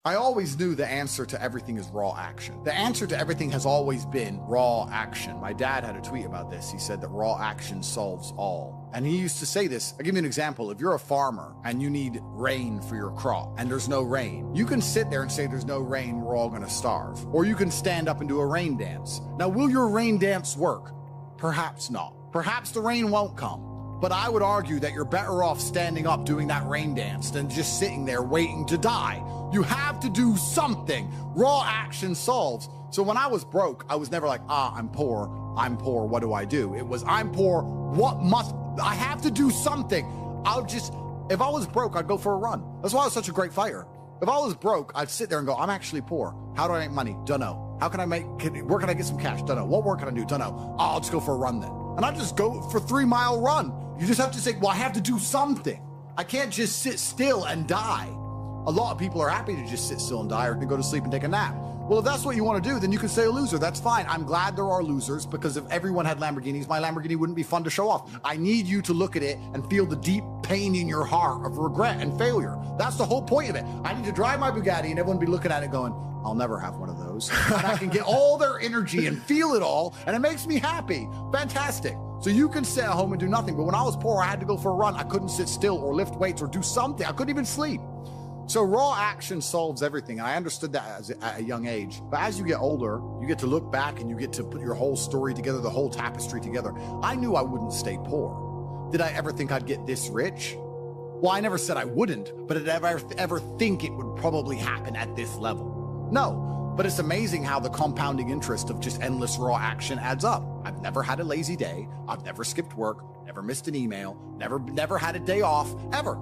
I always knew the answer to everything is raw action. The answer to everything has always been raw action. My dad had a tweet about this. He said that raw action solves all. And he used to say this. I'll give you an example. If you're a farmer and you need rain for your crop and there's no rain, you can sit there and say there's no rain, we're all gonna starve. Or you can stand up and do a rain dance. Now, will your rain dance work? Perhaps not. Perhaps the rain won't come. But I would argue that you're better off standing up doing that rain dance than just sitting there waiting to die. You have to do something. Raw action solves. So when I was broke, I was never like, I'm poor, what do I do? It was, I'm poor, I have to do something. If I was broke, I'd go for a run. That's why I was such a great fighter. If I was broke, I'd sit there and go, I'm actually poor. How do I make money? Don't know. Where can I get some cash? Don't know. What work can I do? Don't know. I'll just go for a run then. And I just go for a 3-mile run. You just have to say, well, I have to do something. I can't just sit still and die. A lot of people are happy to just sit still and die or to go to sleep and take a nap. Well, if that's what you want to do, then you can stay a loser. That's fine. I'm glad there are losers, because if everyone had Lamborghinis, my Lamborghini wouldn't be fun to show off. I need you to look at it and feel the deep pain in your heart of regret and failure. That's the whole point of it. I need to drive my Bugatti and everyone be looking at it going, I'll never have one of those. And I can get all their energy and feel it all, and it makes me happy. Fantastic. So you can sit at home and do nothing. But when I was poor, I had to go for a run. I couldn't sit still or lift weights or do something. I couldn't even sleep. So raw action solves everything. And I understood that at a young age. But as you get older, you get to look back and you get to put your whole story together, the whole tapestry together. I knew I wouldn't stay poor. Did I ever think I'd get this rich? Well, I never said I wouldn't, but did I ever think it would probably happen at this level? No. But it's amazing how the compounding interest of just endless raw action adds up. I've never had a lazy day. I've never skipped work, never missed an email, never had a day off, ever.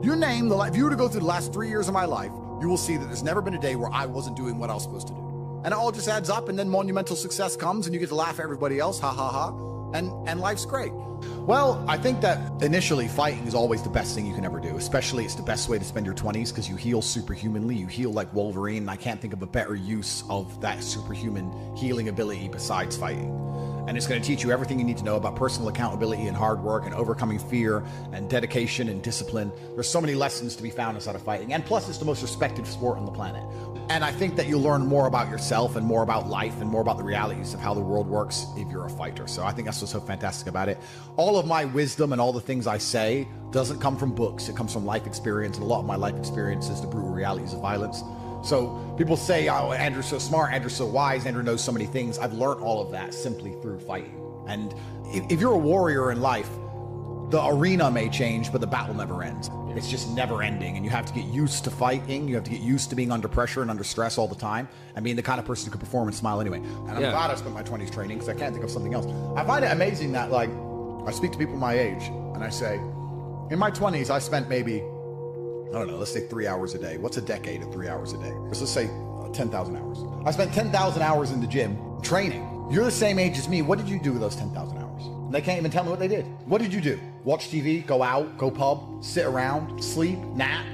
You name if you were to go through the last 3 years of my life, you will see that there's never been a day where I wasn't doing what I was supposed to do. And it all just adds up, and then monumental success comes and you get to laugh at everybody else, ha ha ha, and life's great. Well, I think that initially fighting is always the best thing you can ever do. Especially it's the best way to spend your 20s because you heal superhumanly. You heal like Wolverine. And I can't think of a better use of that superhuman healing ability besides fighting. And it's going to teach you everything you need to know about personal accountability and hard work and overcoming fear and dedication and discipline. There's so many lessons to be found inside of fighting. And plus, it's the most respected sport on the planet. And I think that you'll learn more about yourself and more about life and more about the realities of how the world works if you're a fighter. So I think that's what's so fantastic about it. All of my wisdom and all the things I say doesn't come from books. It comes from life experience. And a lot of my life experience is the brutal realities of violence. So people say, oh, Andrew's so smart, Andrew's so wise, Andrew knows so many things. I've learned all of that simply through fighting. And if you're a warrior in life, the arena may change, but the battle never ends. It's just never ending. And you have to get used to fighting. You have to get used to being under pressure and under stress all the time and being the kind of person who can perform and smile anyway. And I'm glad I spent my 20s training because I can't think of something else. I find it amazing that, like, I speak to people my age and I say, in my 20s, I spent maybe, I don't know, let's say 3 hours a day. What's a decade of 3 hours a day? Let's say 10,000 hours. I spent 10,000 hours in the gym training. You're the same age as me. What did you do with those 10,000 hours? They can't even tell me what they did. What did you do? Watch TV, go out, go pub, sit around, sleep, nap,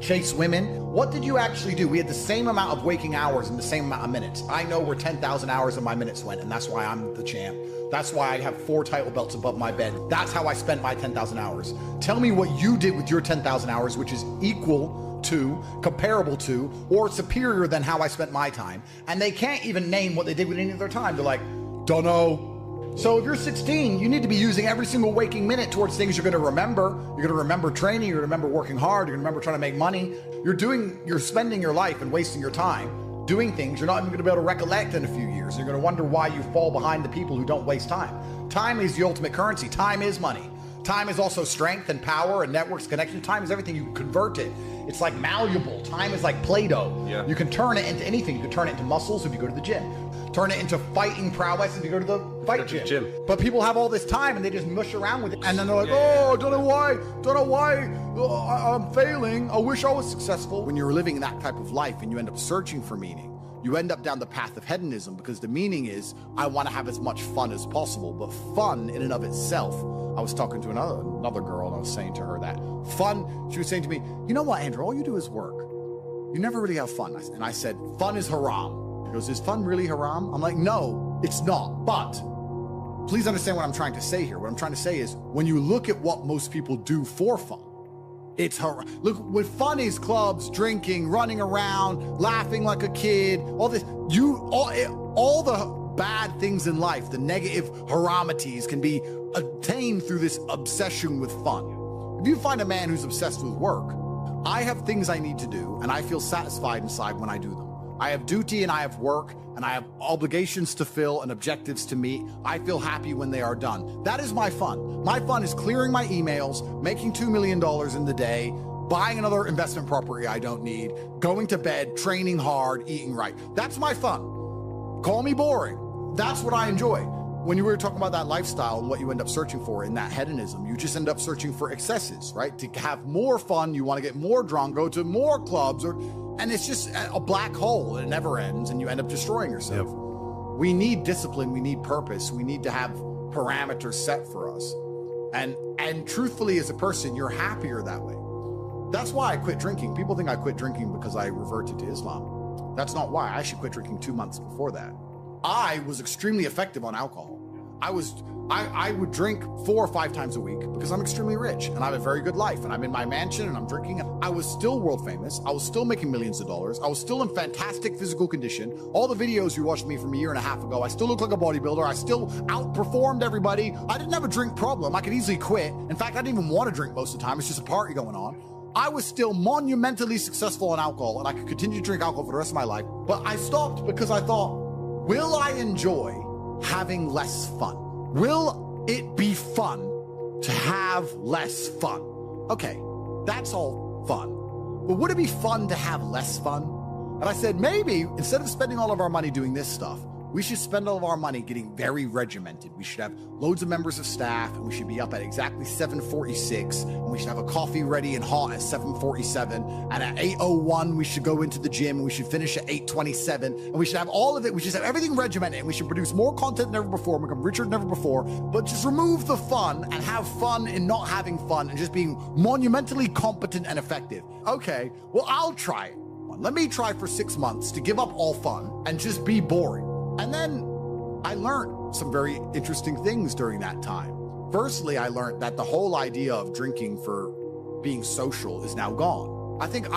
chase women. What did you actually do? We had the same amount of waking hours and the same amount of minutes. I know where 10,000 hours of my minutes went, and that's why I'm the champ. That's why I have 4 title belts above my bed. That's how I spent my 10,000 hours. Tell me what you did with your 10,000 hours, which is equal to, comparable to, or superior than how I spent my time. And they can't even name what they did with any of their time. They're like, don't know. So if you're 16, you need to be using every single waking minute towards things you're going to remember. You're going to remember training. You're going to remember working hard. You're going to remember trying to make money. You're spending your life and wasting your time doing things you're not even going to be able to recollect in a few years. You're going to wonder why you fall behind the people who don't waste time. Time is the ultimate currency. Time is money. Time is also strength and power and networks, connection. Time is everything. You can convert it. It's like malleable. Time is like Play-Doh. Yeah. You can turn it into anything. You can turn it into muscles if you go to the gym. Turn it into fighting prowess if you go to the fight gym. But people have all this time and they just mush around with it. And then they're like, don't know why I'm failing. I wish I was successful. When you're living that type of life and you end up searching for meaning, you end up down the path of hedonism because the meaning is, I want to have as much fun as possible. But fun in and of itself, I was talking to another girl and I was saying to her that fun, she was saying to me, you know what, Andrew, all you do is work. You never really have fun. And I said, fun is haram. She goes, is fun really haram? I'm like, no, it's not. But please understand what I'm trying to say here. What I'm trying to say is when you look at what most people do for fun, Look, what fun is clubs, drinking, running around, laughing like a kid, all this. All the bad things in life, the negative haramities can be attained through this obsession with fun. If you find a man who's obsessed with work, I have things I need to do, and I feel satisfied inside when I do them. I have duty and I have work, and I have obligations to fill and objectives to meet. I feel happy when they are done. That is my fun. My fun is clearing my emails, making $2 million in the day, buying another investment property I don't need, going to bed, training hard, eating right. That's my fun. Call me boring. That's what I enjoy. When you were talking about that lifestyle and what you end up searching for in that hedonism, you just end up searching for excesses, right? To have more fun, you want to get more drunk, go to more clubs, and it's just a black hole and it never ends, and you end up destroying yourself. Yep. We need discipline, we need purpose, we need to have parameters set for us. And truthfully, as a person, you're happier that way. That's why I quit drinking. People think I quit drinking because I reverted to Islam. That's not why. I actually quit drinking 2 months before that. I was extremely effective on alcohol. I would drink 4 or 5 times a week because I'm extremely rich and I have a very good life and I'm in my mansion and I'm drinking. I was still world famous. I was still making millions of dollars. I was still in fantastic physical condition. All the videos you watched me from a year and a half ago, I still look like a bodybuilder. I still outperformed everybody. I didn't have a drink problem. I could easily quit. In fact, I didn't even want to drink most of the time. It's just a party going on. I was still monumentally successful on alcohol and I could continue to drink alcohol for the rest of my life. But I stopped because I thought, will I enjoy having less fun? Will it be fun to have less fun? Okay, that's all fun. But would it be fun to have less fun? And I said, maybe instead of spending all of our money doing this stuff, we should spend all of our money getting very regimented. We should have loads of members of staff, and we should be up at exactly 7:46, and we should have a coffee ready and hot at 7:47, and at 8:01 we should go into the gym, and we should finish at 8:27, and we should have all of it. We should have everything regimented, and we should produce more content than ever before, and become richer than ever before, but just remove the fun and have fun in not having fun and just being monumentally competent and effective. Okay, well, I'll try it. Let me try for 6 months to give up all fun and just be boring. And then I learned some very interesting things during that time. Firstly, I learned that the whole idea of drinking for being social is now gone. I think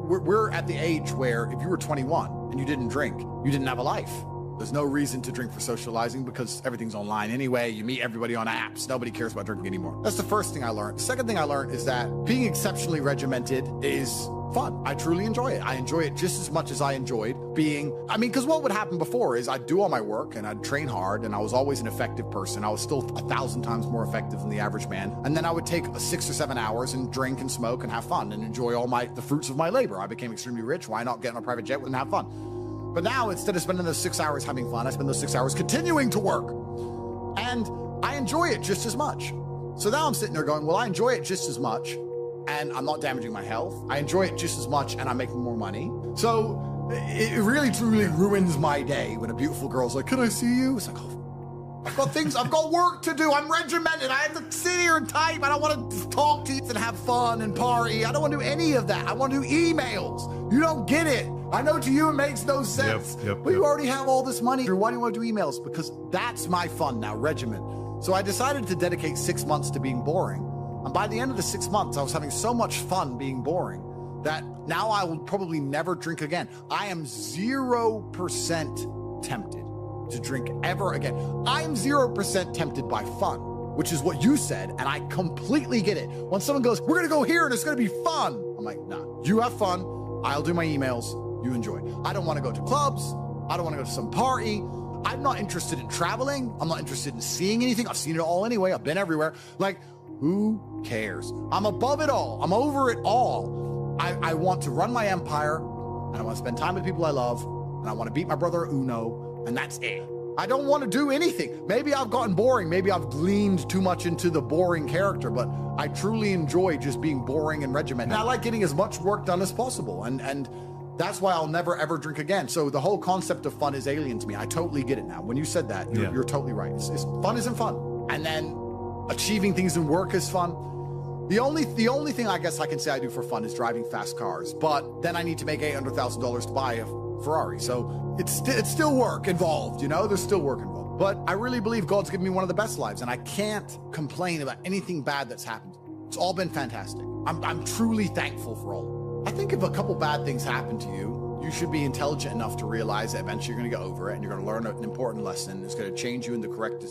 we're at the age where if you were 21 and you didn't drink, you didn't have a life. There's no reason to drink for socializing because everything's online anyway. You meet everybody on apps. Nobody cares about drinking anymore. That's the first thing I learned. The second thing I learned is that being exceptionally regimented is fun. I truly enjoy it. I enjoy it just as much as I enjoyed because what would happen before is I'd do all my work and I'd train hard and I was always an effective person. I was still 1,000 times more effective than the average man. And then I would take 6 or 7 hours and drink and smoke and have fun and enjoy the fruits of my labor. I became extremely rich. Why not get on a private jet and have fun? But now, instead of spending those 6 hours having fun, I spend those 6 hours continuing to work. And I enjoy it just as much. So now I'm sitting there going, well, I enjoy it just as much, and I'm not damaging my health. I enjoy it just as much, and I'm making more money. So it really, truly ruins my day when a beautiful girl's like, can I see you? It's like, oh, I've got work to do. I'm regimented. I have to sit here and type. I don't want to talk to you and have fun and party. I don't want to do any of that. I want to do emails. You don't get it. I know to you it makes no sense. But you already have all this money. Why do you want to do emails? Because that's my fun now, regiment. So I decided to dedicate 6 months to being boring. And by the end of the 6 months, I was having so much fun being boring that now I will probably never drink again. I am 0% tempted to drink ever again. I'm 0% tempted by fun, which is what you said, and I completely get it. When someone goes, we're gonna go here and it's gonna be fun, I'm like, nah, you have fun, I'll do my emails, you enjoy. I don't wanna go to clubs, I don't wanna go to some party, I'm not interested in traveling, I'm not interested in seeing anything, I've seen it all anyway, I've been everywhere. Like, who cares? I'm above it all, I'm over it all. I want to run my empire, and I wanna spend time with people I love, and I wanna beat my brother at Uno, and that's it. I don't want to do anything. Maybe I've gotten boring. Maybe I've leaned too much into the boring character, but I truly enjoy just being boring and regimented. And I like getting as much work done as possible. And that's why I'll never, ever drink again. So the whole concept of fun is alien to me. I totally get it now. When you said that, you're totally right. Fun isn't fun. And then achieving things in work is fun. The only thing I guess I can say I do for fun is driving fast cars. But then I need to make $800,000 to buy a Ferrari. So it's still work involved, you know, there's still work involved. But I really believe God's given me one of the best lives, and I can't complain about anything bad that's happened. It's all been fantastic. I'm truly thankful for all. I think if a couple bad things happen to you, you should be intelligent enough to realize that eventually you're going to get over it and you're going to learn an important lesson. It's going to change you in the correct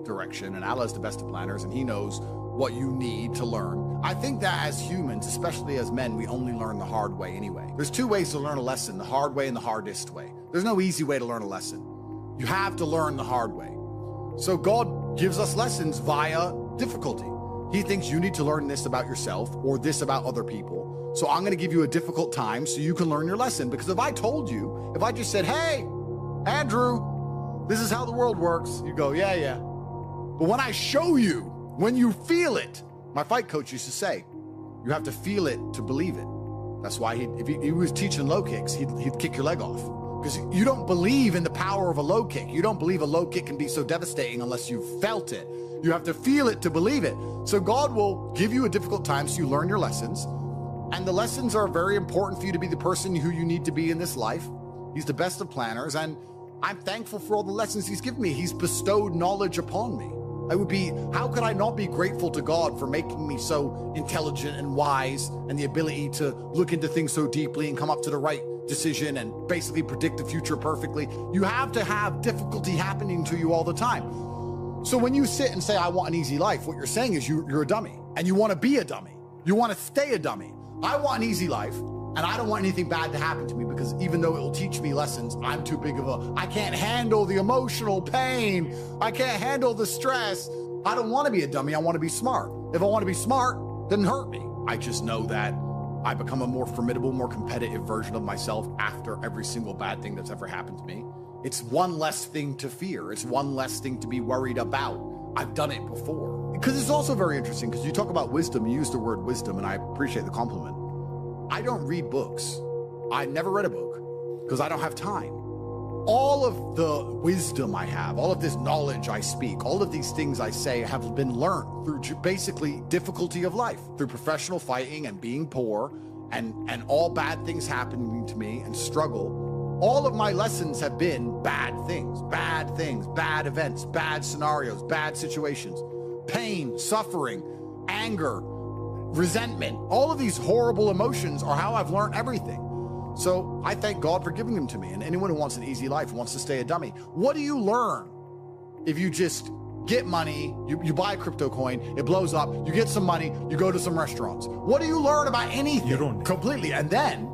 direction. And Allah's the best of planners, and he knows what you need to learn. I think that as humans, especially as men, we only learn the hard way anyway. There's two ways to learn a lesson, the hard way and the hardest way. There's no easy way to learn a lesson. You have to learn the hard way. So God gives us lessons via difficulty. He thinks you need to learn this about yourself or this about other people. So I'm going to give you a difficult time so you can learn your lesson. Because if I told you, if I just said, hey, Andrew, this is how the world works, you go, yeah. But when I show you, when you feel it, my fight coach used to say, you have to feel it to believe it. That's why if he was teaching low kicks, he'd kick your leg off. Because you don't believe in the power of a low kick. You don't believe a low kick can be so devastating unless you've felt it. You have to feel it to believe it. So God will give you a difficult time so you learn your lessons. And the lessons are very important for you to be the person who you need to be in this life. He's the best of planners. And I'm thankful for all the lessons he's given me. He's bestowed knowledge upon me. How could I not be grateful to God for making me so intelligent and wise and the ability to look into things so deeply and come up to the right decision and basically predict the future perfectly? You have to have difficulty happening to you all the time. So when you sit and say, I want an easy life, what you're saying is you're a dummy and you want to be a dummy. You want to stay a dummy. I want an easy life and I don't want anything bad to happen to me because even though it will teach me lessons, I'm too big of I can't handle the emotional pain. I can't handle the stress. I don't want to be a dummy. I want to be smart. If I want to be smart, then hurt me. I just know that I become a more formidable, more competitive version of myself after every single bad thing that's ever happened to me. It's one less thing to fear. It's one less thing to be worried about. I've done it before. Because it's also very interesting because you talk about wisdom, you use the word wisdom, and I appreciate the compliment. I don't read books. I never read a book because I don't have time. All of the wisdom I have, all of this knowledge I speak, all of these things I say have been learned through basically difficulty of life, through professional fighting and being poor and all bad things happening to me and struggle. All of my lessons have been bad things, bad events, bad scenarios, bad situations, pain, suffering, anger, resentment. All of these horrible emotions are how I've learned everything. So I thank God for giving them to me. And anyone who wants an easy life wants to stay a dummy. What do you learn if you just get money, you buy a crypto coin, it blows up, you get some money, you go to some restaurants? What do you learn about anything? You don't. Completely. And then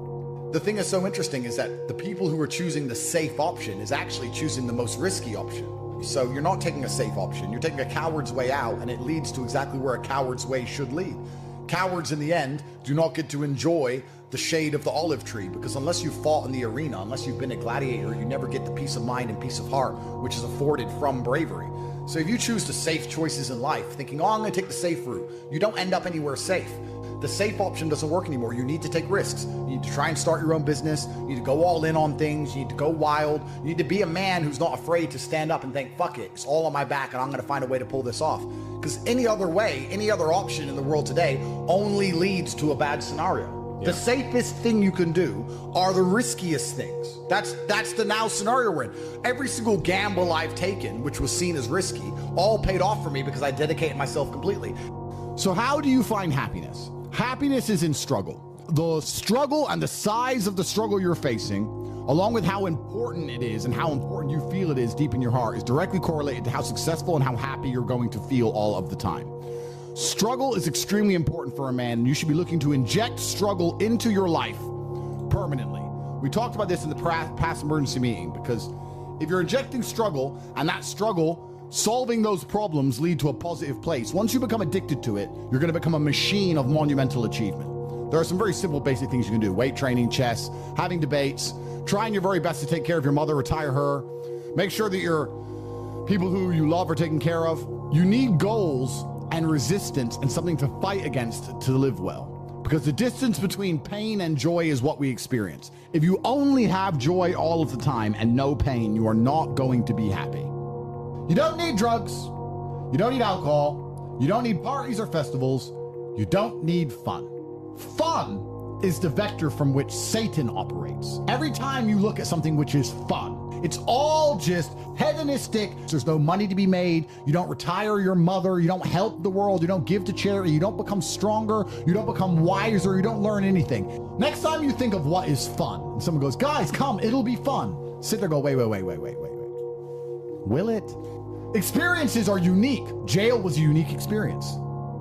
the thing that's so interesting is that the people who are choosing the safe option is actually choosing the most risky option. So you're not taking a safe option. You're taking a coward's way out, and it leads to exactly where a coward's way should lead. Cowards in the end do not get to enjoy the shade of the olive tree, because unless you've fought in the arena, unless you've been a gladiator, you never get the peace of mind and peace of heart, which is afforded from bravery. So if you choose the safe choices in life, thinking, oh, I'm going to take the safe route, you don't end up anywhere safe. The safe option doesn't work anymore. You need to take risks. You need to try and start your own business. You need to go all in on things. You need to go wild. You need to be a man who's not afraid to stand up and think, fuck it, it's all on my back and I'm going to find a way to pull this off. Because any other way, any other option in the world today only leads to a bad scenario. Yeah. The safest thing you can do are the riskiest things. That's the now scenario we're in. Every single gamble I've taken, which was seen as risky, all paid off for me because I dedicated myself completely. So how do you find happiness? Happiness is in struggle. The struggle and the size of the struggle you're facing, along with how important it is and how important you feel it is deep in your heart, is directly correlated to how successful and how happy you're going to feel all of the time. Struggle is extremely important for a man, and you should be looking to inject struggle into your life permanently. We talked about this in the past emergency meeting, because if you're injecting struggle and that struggle solving those problems lead to a positive place, once you become addicted to it, you're going to become a machine of monumental achievement. There are some very simple basic things you can do: weight training, chess, having debates, trying your very best to take care of your mother, retire her, make sure that your people who you love are taken care of. You need goals and resistance and something to fight against to live well, because the distance between pain and joy is what we experience. If you only have joy all of the time and no pain, you are not going to be happy. You don't need drugs, you don't need alcohol, you don't need parties or festivals, you don't need fun. Fun is the vector from which Satan operates. Every time you look at something which is fun, It's all just hedonistic. There's no money to be made. You don't retire your mother. You don't help the world. You don't give to charity. You don't become stronger. You don't become wiser. You don't learn anything. Next time you think of what is fun, and someone goes, guys, come, it'll be fun. Sit there, go, wait. Will it? Experiences are unique. Jail was a unique experience.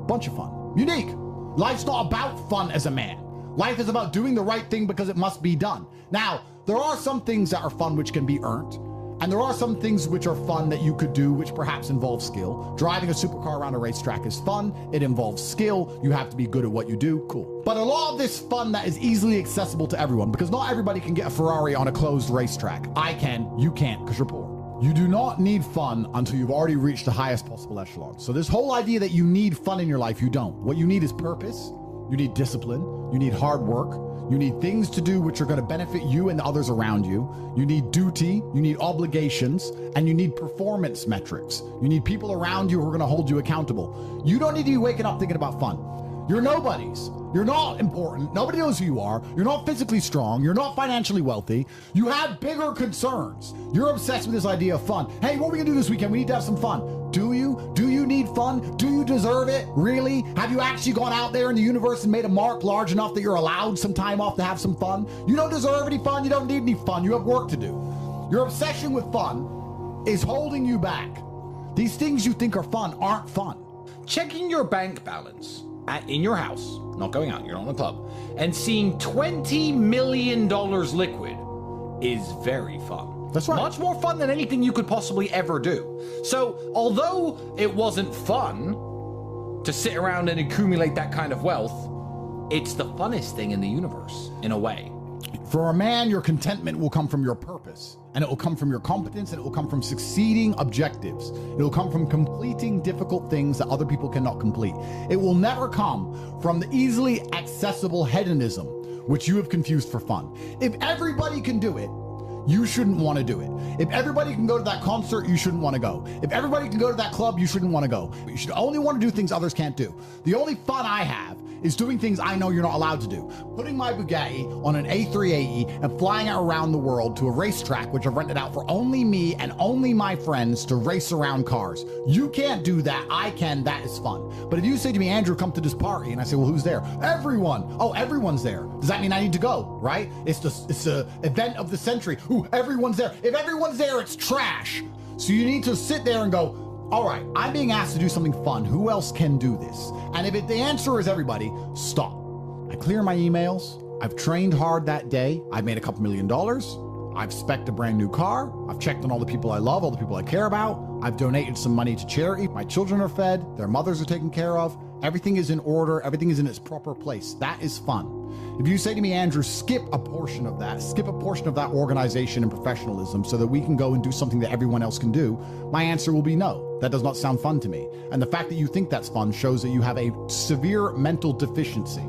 Bunch of fun. Unique. Life's not about fun as a man. Life is about doing the right thing because it must be done. Now, there are some things that are fun which can be earned, and there are some things which are fun that you could do which perhaps involve skill. Driving a supercar around a racetrack is fun. It involves skill. You have to be good at what you do. Cool. But a lot of this fun that is easily accessible to everyone, because not everybody can get a Ferrari on a closed racetrack. I can, you can't, because you're poor. You do not need fun until you've already reached the highest possible echelon. So this whole idea that you need fun in your life, you don't. What you need is purpose. You need discipline. You need hard work. You need things to do which are going to benefit you and the others around you. You need duty. You need obligations. And you need performance metrics. You need people around you who are going to hold you accountable. You don't need to be waking up thinking about fun. You're nobodies. You're not important. Nobody knows who you are. You're not physically strong. You're not financially wealthy. You have bigger concerns. You're obsessed with this idea of fun. Hey, what are we gonna do this weekend? We need to have some fun. Do you? Do you need fun? Do you deserve it? Really? Have you actually gone out there in the universe and made a mark large enough that you're allowed some time off to have some fun? You don't deserve any fun. You don't need any fun. You have work to do. Your obsession with fun is holding you back. These things you think are fun aren't fun. Checking your bank balance in your house, not going out, you're not in a club, and seeing $20 million liquid is very fun. That's right. Much more fun than anything you could possibly ever do. So, although it wasn't fun to sit around and accumulate that kind of wealth, it's the funnest thing in the universe, in a way. For a man, your contentment will come from your purpose, and it will come from your competence, and it will come from succeeding objectives. It will come from completing difficult things that other people cannot complete. It will never come from the easily accessible hedonism, which you have confused for fun. If everybody can do it, you shouldn't want to do it. If everybody can go to that concert, you shouldn't want to go. If everybody can go to that club, you shouldn't want to go. You should only want to do things others can't do. The only fun I have is doing things I know you're not allowed to do. Putting my Bugatti on an A380 and flying it around the world to a racetrack which I've rented out for only me and only my friends to race around cars. You can't do that. I can. That is fun. But if you say to me, Andrew, come to this party, and I say, well, who's there? Everyone. Oh, everyone's there. Does that mean I need to go, right? It's the event of the century. Ooh, everyone's there. If everyone's there, it's trash. So you need to sit there and go, all right, I'm being asked to do something fun. Who else can do this? And if the answer is everybody, stop. I clear my emails. I've trained hard that day. I've made a couple $1 million. I've spec'd a brand new car. I've checked on all the people I love, all the people I care about. I've donated some money to charity. My children are fed. Their mothers are taken care of. Everything is in order. Everything is in its proper place. That is fun. If you say to me, Andrew, skip a portion of that, skip a portion of that organization and professionalism so that we can go and do something that everyone else can do, my answer will be no. That does not sound fun to me. And the fact that you think that's fun shows that you have a severe mental deficiency.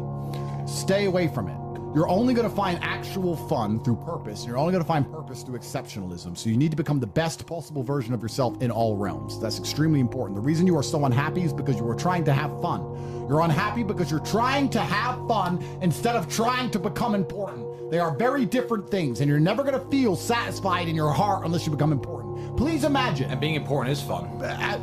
Stay away from it. You're only going to find actual fun through purpose. And you're only going to find purpose through exceptionalism. So you need to become the best possible version of yourself in all realms. That's extremely important. The reason you are so unhappy is because you are trying to have fun. You're unhappy because you're trying to have fun instead of trying to become important. They are very different things, and you're never going to feel satisfied in your heart unless you become important. Please imagine. And being important is fun.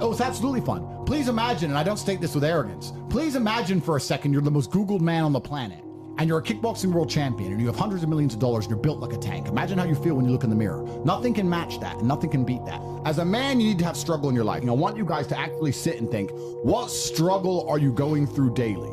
Oh, it's absolutely fun. Please imagine, and I don't state this with arrogance, please imagine for a second you're the most Googled man on the planet. And you're a kickboxing world champion, and you have hundreds of millions of dollars, and you're built like a tank. Imagine how you feel when you look in the mirror. Nothing can match that, and nothing can beat that. As a man, you need to have struggle in your life. And I want you guys to actually sit and think, what struggle are you going through daily?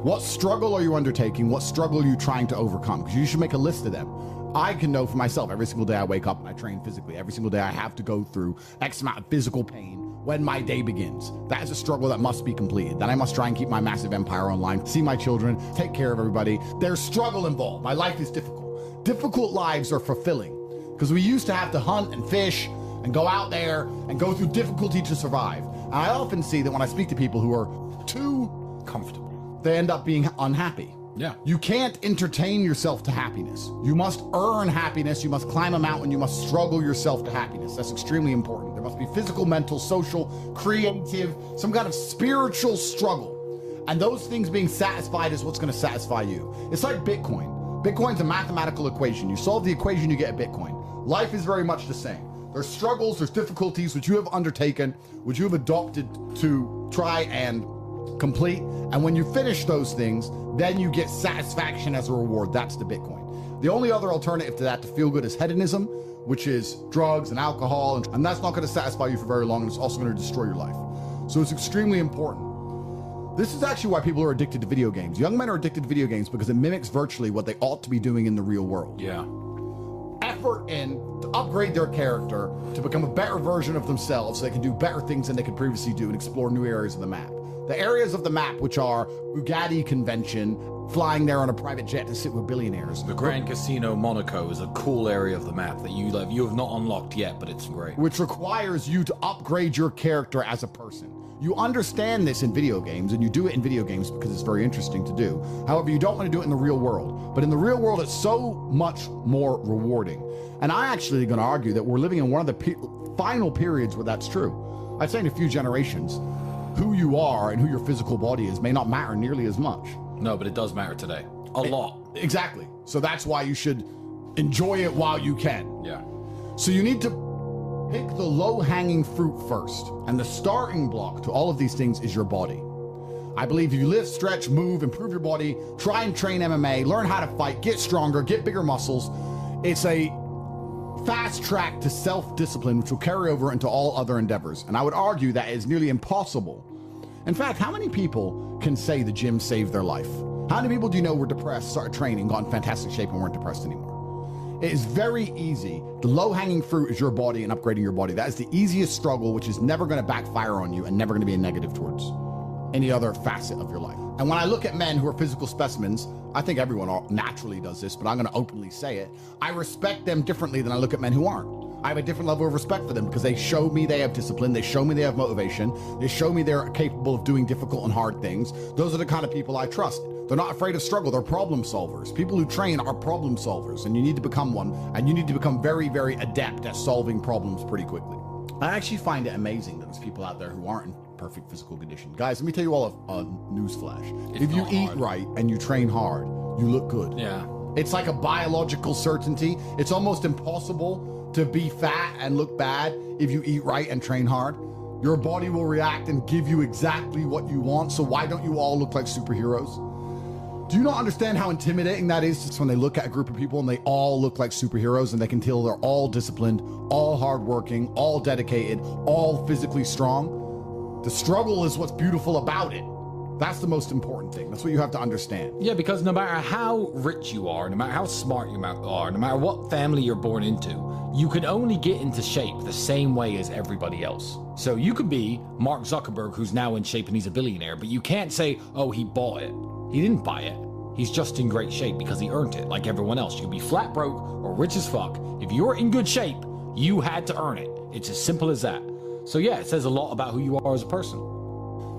What struggle are you undertaking? What struggle are you trying to overcome? Because you should make a list of them. I can know for myself, every single day I wake up and I train physically. Every single day I have to go through X amount of physical pain when my day begins. That is a struggle that must be completed. Then I must try and keep my massive empire online, see my children, take care of everybody. There's struggle involved. My life is difficult. Difficult lives are fulfilling because we used to have to hunt and fish and go out there and go through difficulty to survive. And I often see that when I speak to people who are too comfortable, they end up being unhappy. Yeah. You can't entertain yourself to happiness. You must earn happiness. You must climb a mountain. You must struggle yourself to happiness. That's extremely important. There must be physical, mental, social, creative, some kind of spiritual struggle. And those things being satisfied is what's going to satisfy you. It's like Bitcoin. Bitcoin's a mathematical equation. You solve the equation, you get a Bitcoin. Life is very much the same. There's struggles, there's difficulties which you have undertaken, which you have adopted to try and complete. And when you finish those things, then you get satisfaction as a reward. That's the Bitcoin. The only other alternative to that to feel good is hedonism, which is drugs and alcohol. And that's not going to satisfy you for very long. And it's also going to destroy your life. So it's extremely important. This is actually why people are addicted to video games. Young men are addicted to video games because it mimics virtually what they ought to be doing in the real world. Yeah. Effort in to upgrade their character, to become a better version of themselves so they can do better things than they could previously do and explore new areas of the map. The areas of the map which are Bugatti convention, flying there on a private jet to sit with billionaires. The Grand Casino Monaco is a cool area of the map that you have not unlocked yet, but it's great. Which requires you to upgrade your character as a person. You understand this in video games, and you do it in video games because it's very interesting to do. However, you don't want to do it in the real world. But in the real world, it's so much more rewarding. And I actually going to argue that we're living in one of the final periods where that's true. I'd say in a few generations, who you are and who your physical body is may not matter nearly as much. No, but it does matter today. A lot. Exactly. So that's why you should enjoy it while you can. Yeah. So you need to pick the low-hanging fruit first. And the starting block to all of these things is your body. I believe if you lift, stretch, move, improve your body, try and train MMA, learn how to fight, get stronger, get bigger muscles, it's a fast track to self-discipline, which will carry over into all other endeavors. And I would argue that is nearly impossible. In fact, how many people can say the gym saved their life? How many people do you know were depressed, started training, got in fantastic shape, and weren't depressed anymore? It is very easy. The low-hanging fruit is your body and upgrading your body. That is the easiest struggle, which is never going to backfire on you and never going to be a negative towards any other facet of your life. And when I look at men who are physical specimens, I think everyone naturally does this, but I'm going to openly say it. I respect them differently than I look at men who aren't. I have a different level of respect for them because they show me they have discipline. They show me they have motivation. They show me they're capable of doing difficult and hard things. Those are the kind of people I trust. They're not afraid of struggle. They're problem solvers. People who train are problem solvers, and you need to become one, and you need to become very, very adept at solving problems pretty quickly. I actually find it amazing that there's people out there who aren't in perfect physical condition. Guys, let me tell you all a newsflash. If you eat right and you train hard, you look good. Yeah. It's like a biological certainty. It's almost impossible to be fat and look bad if you eat right and train hard. Your body will react and give you exactly what you want. So why don't you all look like superheroes? Do you not understand how intimidating that is just when they look at a group of people and they all look like superheroes and they can tell they're all disciplined, all hardworking, all dedicated, all physically strong? The struggle is what's beautiful about it. That's the most important thing. That's what you have to understand. Yeah, because no matter how rich you are, no matter how smart you are, no matter what family you're born into, you can only get into shape the same way as everybody else. So you could be Mark Zuckerberg, who's now in shape and he's a billionaire, but you can't say, oh, he bought it. He didn't buy it. He's just in great shape because he earned it, like everyone else. You can be flat broke or rich as fuck. If you're in good shape, you had to earn it. It's as simple as that. So yeah, it says a lot about who you are as a person.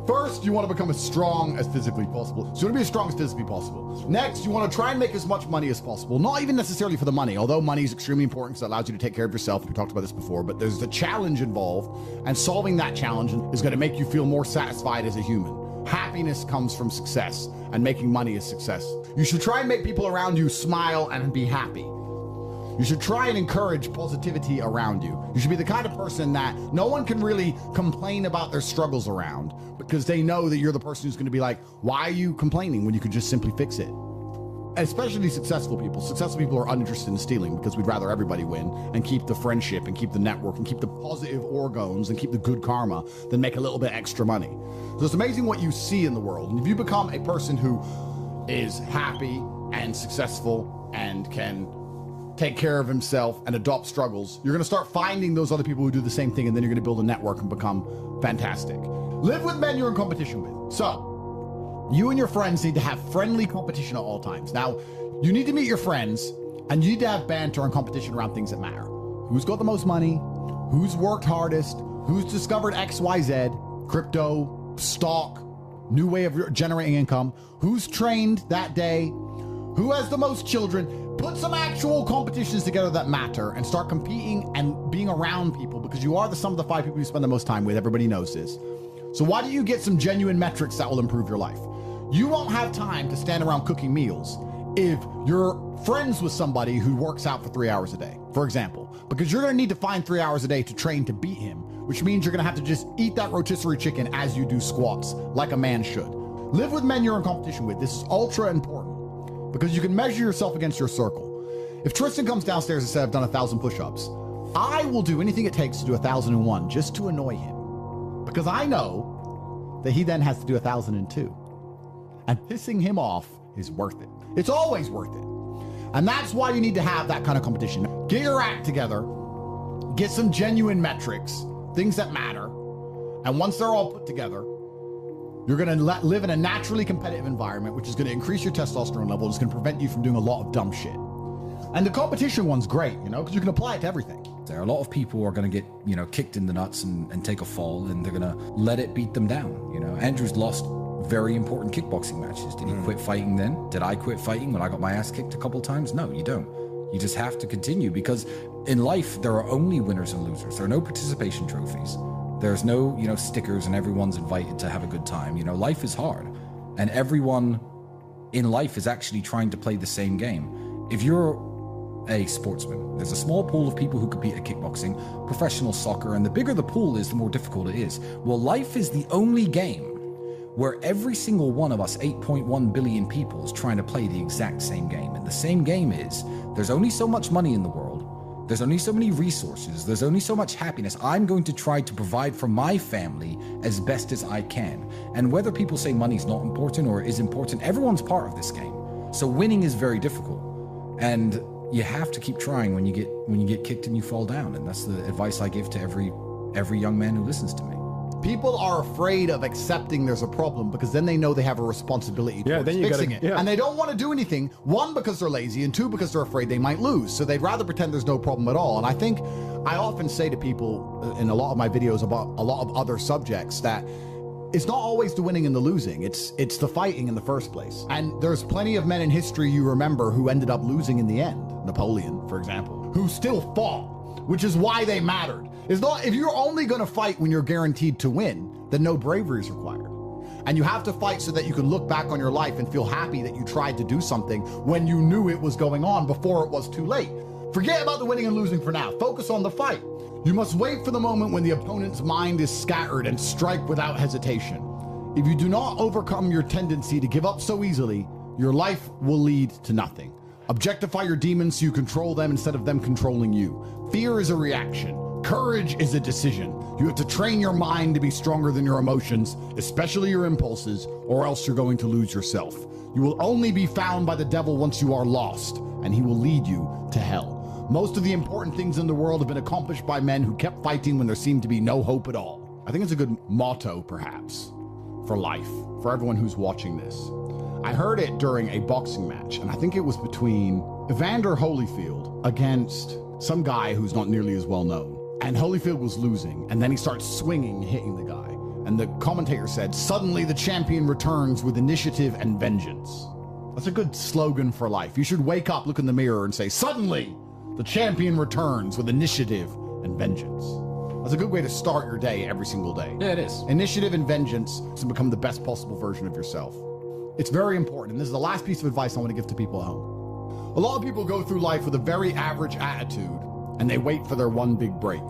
First, you want to become as strong as physically possible. So you want to be as strong as physically possible. Next, you want to try and make as much money as possible. Not even necessarily for the money, although money is extremely important because it allows you to take care of yourself. We talked about this before, but there's a challenge involved, and solving that challenge is going to make you feel more satisfied as a human. Happiness comes from success, and making money is success. You should try and make people around you smile and be happy. You should try and encourage positivity around you. You should be the kind of person that no one can really complain about their struggles around because they know that you're the person who's going to be like, why are you complaining when you could just simply fix it? Especially successful people. Successful people are uninterested in stealing because we'd rather everybody win and keep the friendship and keep the network and keep the positive orgons and keep the good karma than make a little bit extra money. So it's amazing what you see in the world. And if you become a person who is happy and successful and can take care of himself and adopt struggles, you're going to start finding those other people who do the same thing, and then you're going to build a network and become fantastic. Live with men you're in competition with. So you and your friends need to have friendly competition at all times. Now, you need to meet your friends, and you need to have banter and competition around things that matter. Who's got the most money? Who's worked hardest? Who's discovered XYZ, crypto, stock, new way of generating income? Who's trained that day? Who has the most children? Put some actual competitions together that matter and start competing and being around people, because you are the sum of the 5 people you spend the most time with. Everybody knows this. So why don't you get some genuine metrics that will improve your life? You won't have time to stand around cooking meals if you're friends with somebody who works out for 3 hours a day, for example, because you're going to need to find 3 hours a day to train to beat him, which means you're going to have to just eat that rotisserie chicken as you do squats, like a man should. Live with men you're in competition with. This is ultra important because you can measure yourself against your circle. If Tristan comes downstairs and says, I've done 1,000 push-ups, I will do anything it takes to do 1,001 just to annoy him, because I know that he then has to do 1,002. And pissing him off is worth it. It's always worth it. And that's why you need to have that kind of competition. Get your act together, get some genuine metrics, things that matter. And once they're all put together, you're going to live in a naturally competitive environment, which is going to increase your testosterone level. It's going to prevent you from doing a lot of dumb shit. And the competition one's great, you know, because you can apply it to everything. There are a lot of people who are going to get, kicked in the nuts and take a fall, and they're going to let it beat them down. Andrew's lost very important kickboxing matches. Did he quit fighting then? Did I quit fighting when I got my ass kicked a couple times? No, you don't. You just have to continue, because in life, there are only winners and losers. There are no participation trophies. There's no, stickers and everyone's invited to have a good time. Life is hard, and everyone in life is actually trying to play the same game. If you're a sportsman, there's a small pool of people who compete at kickboxing, professional soccer, and the bigger the pool is, the more difficult it is. Well, life is the only game where every single one of us 8.1 billion people is trying to play the exact same game. And the same game is, there's only so much money in the world, there's only so many resources, there's only so much happiness. I'm going to try to provide for my family as best as I can. And whether people say money's not important or is important, everyone's part of this game. So winning is very difficult. And you have to keep trying when you get kicked and you fall down. And that's the advice I give to every young man who listens to me. People are afraid of accepting there's a problem because then they know they have a responsibility towards fixing it. Yeah. And they don't want to do anything, one, because they're lazy, and two, because they're afraid they might lose. So they'd rather pretend there's no problem at all. And I think I often say to people in a lot of my videos about a lot of other subjects that it's not always the winning and the losing. It's the fighting in the first place. And there's plenty of men in history you remember who ended up losing in the end. Napoleon, for example, who still fought, which is why they mattered. It's not, if you're only going to fight when you're guaranteed to win, then no bravery is required. And you have to fight so that you can look back on your life and feel happy that you tried to do something when you knew it was going on before it was too late. Forget about the winning and losing for now. Focus on the fight. You must wait for the moment when the opponent's mind is scattered and strike without hesitation. If you do not overcome your tendency to give up so easily, your life will lead to nothing. Objectify your demons so you control them instead of them controlling you. Fear is a reaction. Courage is a decision. You have to train your mind to be stronger than your emotions, especially your impulses, or else you're going to lose yourself. You will only be found by the devil once you are lost, and he will lead you to hell. Most of the important things in the world have been accomplished by men who kept fighting when there seemed to be no hope at all. I think it's a good motto, perhaps, for life, for everyone who's watching this. I heard it during a boxing match, and I think it was between Evander Holyfield against some guy who's not nearly as well known. And Holyfield was losing, and then he starts swinging, hitting the guy. And the commentator said, suddenly the champion returns with initiative and vengeance. That's a good slogan for life. You should wake up, look in the mirror, and say, suddenly the champion returns with initiative and vengeance. That's a good way to start your day every single day. Yeah, it is. Initiative and vengeance to become the best possible version of yourself. It's very important, and this is the last piece of advice I want to give to people at home. A lot of people go through life with a very average attitude, and they wait for their one big break.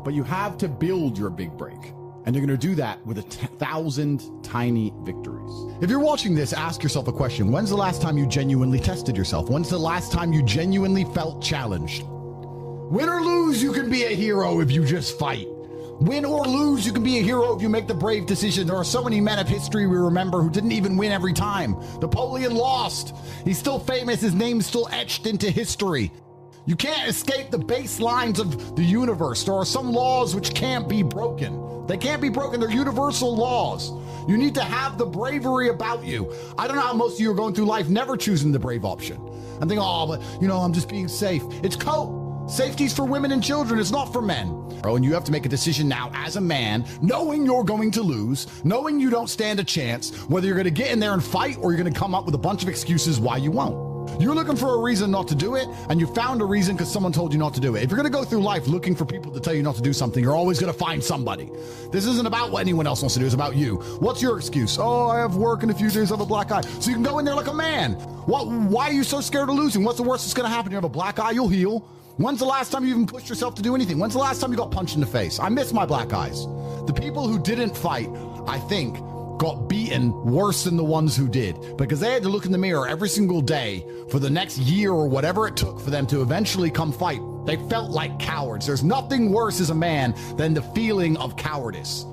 But you have to build your big break. And you're going to do that with 1,000 tiny victories. If you're watching this, ask yourself a question. When's the last time you genuinely tested yourself? When's the last time you genuinely felt challenged? Win or lose, you can be a hero if you just fight. Win or lose, you can be a hero if you make the brave decision. There are so many men of history we remember who didn't even win every time. Napoleon lost. He's still famous. His name's still etched into history. You can't escape the baselines of the universe. There are some laws which can't be broken. They can't be broken. They're universal laws. You need to have the bravery about you. I don't know how most of you are going through life never choosing the brave option. And think, oh, but I'm just being safe. It's cope. Safety's for women and children. It's not for men. And you have to make a decision now as a man, knowing you're going to lose, knowing you don't stand a chance, whether you're going to get in there and fight or you're going to come up with a bunch of excuses why you won't. You're looking for a reason not to do it, and you found a reason because someone told you not to do it. If you're going to go through life looking for people to tell you not to do something, you're always going to find somebody. This isn't about what anyone else wants to do. It's about you. What's your excuse? Oh, I have work in a few days. I have a black eye. So you can go in there like a man. Why are you so scared of losing? What's the worst that's going to happen? You have a black eye, you'll heal. When's the last time you even pushed yourself to do anything? When's the last time you got punched in the face? I miss my black eyes. The people who didn't fight, I think, got beaten worse than the ones who did, because they had to look in the mirror every single day for the next year or whatever it took for them to eventually come fight. They felt like cowards. There's nothing worse as a man than the feeling of cowardice.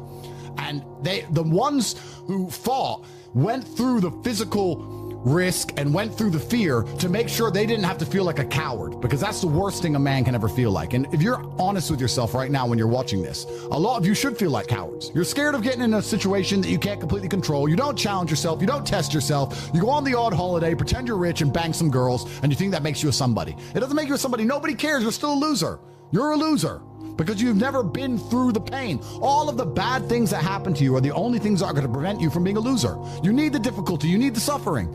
And the ones who fought went through the physical risk and went through the fear to make sure they didn't have to feel like a coward, because that's the worst thing a man can ever feel like. And if you're honest with yourself right now when you're watching this, a lot of you should feel like cowards. You're scared of getting in a situation that you can't completely control. You don't challenge yourself. You don't test yourself. You go on the odd holiday, pretend you're rich and bang some girls, and you think that makes you a somebody. It doesn't make you a somebody. Nobody cares. You're still a loser. You're a loser because you've never been through the pain. All of the bad things that happen to you are the only things that are going to prevent you from being a loser. You need the difficulty. You need the suffering.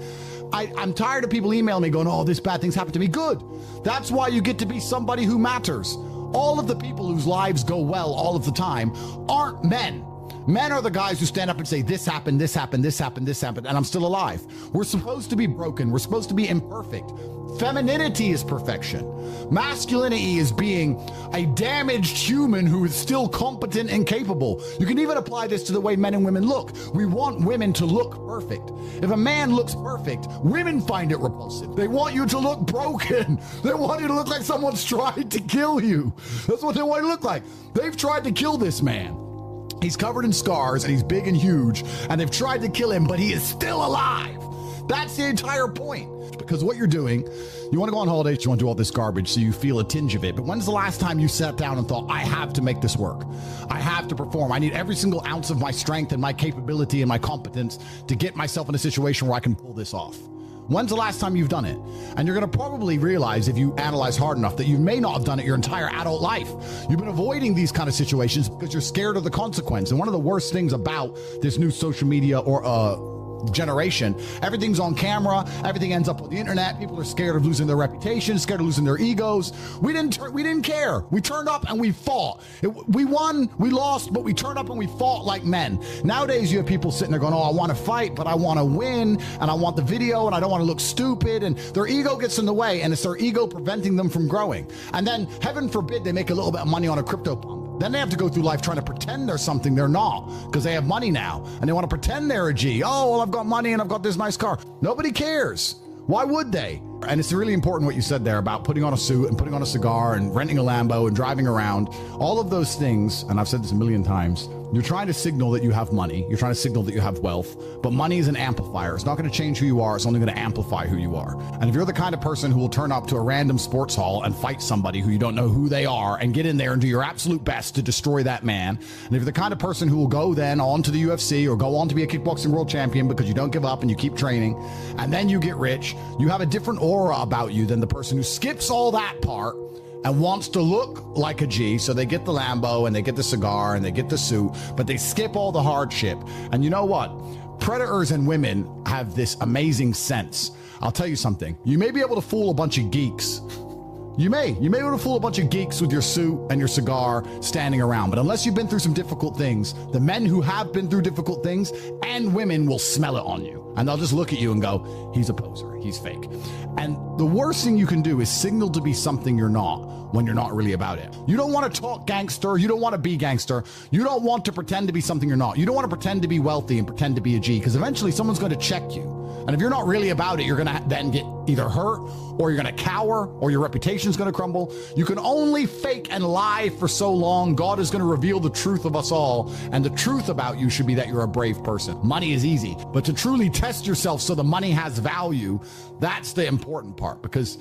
I'm tired of people emailing me going, oh, this bad thing's happened to me. Good. That's why you get to be somebody who matters. All of the people whose lives go well all of the time aren't men. Men are the guys who stand up and say, this happened, this happened, this happened, this happened, and I'm still alive. We're supposed to be broken. We're supposed to be imperfect. Femininity is perfection. Masculinity is being a damaged human who is still competent and capable. You can even apply this to the way men and women look. We want women to look perfect. If a man looks perfect, women find it repulsive. They want you to look broken. They want you to look like someone's tried to kill you. That's what they want you to look like. They've tried to kill this man. He's covered in scars and he's big and huge, and they've tried to kill him, but he is still alive. That's the entire point. Because what you're doing, you want to go on holidays, you want to do all this garbage so you feel a tinge of it. But when's the last time you sat down and thought, I have to make this work? I have to perform. I need every single ounce of my strength and my capability and my competence to get myself in a situation where I can pull this off. When's the last time you've done it? And you're going to probably realize, if you analyze hard enough, that you may not have done it your entire adult life. You've been avoiding these kind of situations because you're scared of the consequence. And one of the worst things about this new social media or generation, everything's on camera, everything ends up on the internet. People are scared of losing their reputation, scared of losing their egos. We didn't care. We turned up and we fought. We won, we lost, but we turned up and we fought like men. Nowadays you have people sitting there going, oh, I want to fight, but I want to win, and I want the video, and I don't want to look stupid, and their ego gets in the way, and it's their ego preventing them from growing. And then, heaven forbid, they make a little bit of money on a crypto pump. Then they have to go through life trying to pretend they're something they're not, because they have money now and they want to pretend they're a G. Oh, well, I've got money and I've got this nice car. Nobody cares. Why would they? And it's really important what you said there about putting on a suit and putting on a cigar and renting a Lambo and driving around. All of those things, and I've said this a million times, you're trying to signal that you have money. You're trying to signal that you have wealth. But money is an amplifier. It's not going to change who you are. It's only going to amplify who you are. And if you're the kind of person who will turn up to a random sports hall and fight somebody who you don't know who they are and get in there and do your absolute best to destroy that man, and if you're the kind of person who will go then on to the UFC or go on to be a kickboxing world champion because you don't give up and you keep training, and then you get rich, you have a different aura about you than the person who skips all that part and wants to look like a G. So they get the Lambo and they get the cigar and they get the suit, but they skip all the hardship. And you know what? Predators and women have this amazing sense. I'll tell you something. You may be able to fool a bunch of geeks. You may be able to fool a bunch of geeks with your suit and your cigar standing around. But unless you've been through some difficult things, the men who have been through difficult things and women will smell it on you. And they'll just look at you and go, he's a poser, he's fake. And the worst thing you can do is signal to be something you're not when you're not really about it. You don't want to talk gangster. You don't want to be gangster. You don't want to pretend to be something you're not. You don't want to pretend to be wealthy and pretend to be a G, because eventually someone's going to check you. And if you're not really about it, you're going to then get either hurt or you're going to cower or your reputation's going to crumble. You can only fake and lie for so long. God is going to reveal the truth of us all. And the truth about you should be that you're a brave person. Money is easy, but to truly test yourself so the money has value, that's the important part, because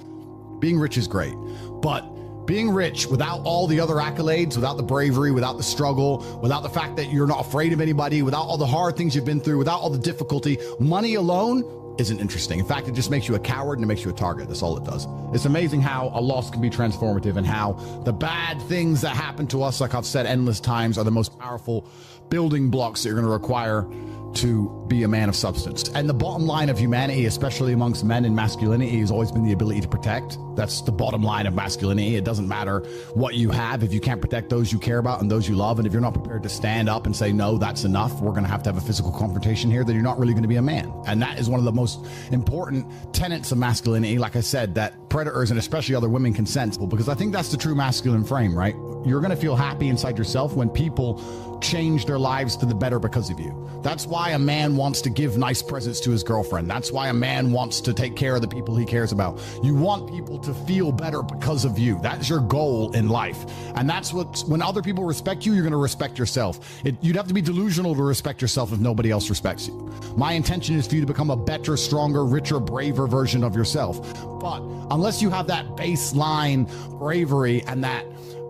being rich is great. But being rich without all the other accolades, without the bravery, without the struggle, without the fact that you're not afraid of anybody, without all the hard things you've been through, without all the difficulty, money alone isn't interesting. In fact, it just makes you a coward and it makes you a target. That's all it does. It's amazing how a loss can be transformative, and how the bad things that happen to us, like I've said endless times, are the most powerful building blocks that you're going to require to be a man of substance. And the bottom line of humanity, especially amongst men in masculinity, has always been the ability to protect. That's the bottom line of masculinity. It doesn't matter what you have if you can't protect those you care about and those you love. And if you're not prepared to stand up and say, no, that's enough, we're going to have a physical confrontation here, then you're not really going to be a man. And that is one of the most important tenets of masculinity, like I said, that predators and especially other women can sense. Because I think that's the true masculine frame, right? You're going to feel happy inside yourself when people change their lives to the better because of you. That's why a man wants to give nice presents to his girlfriend. That's why a man wants to take care of the people he cares about. You want people to feel better because of you. That's your goal in life. And that's when other people respect you, you're going to respect yourself. You'd have to be delusional to respect yourself if nobody else respects you. My intention is for you to become a better, stronger, richer, braver version of yourself. But unless you have that baseline bravery and that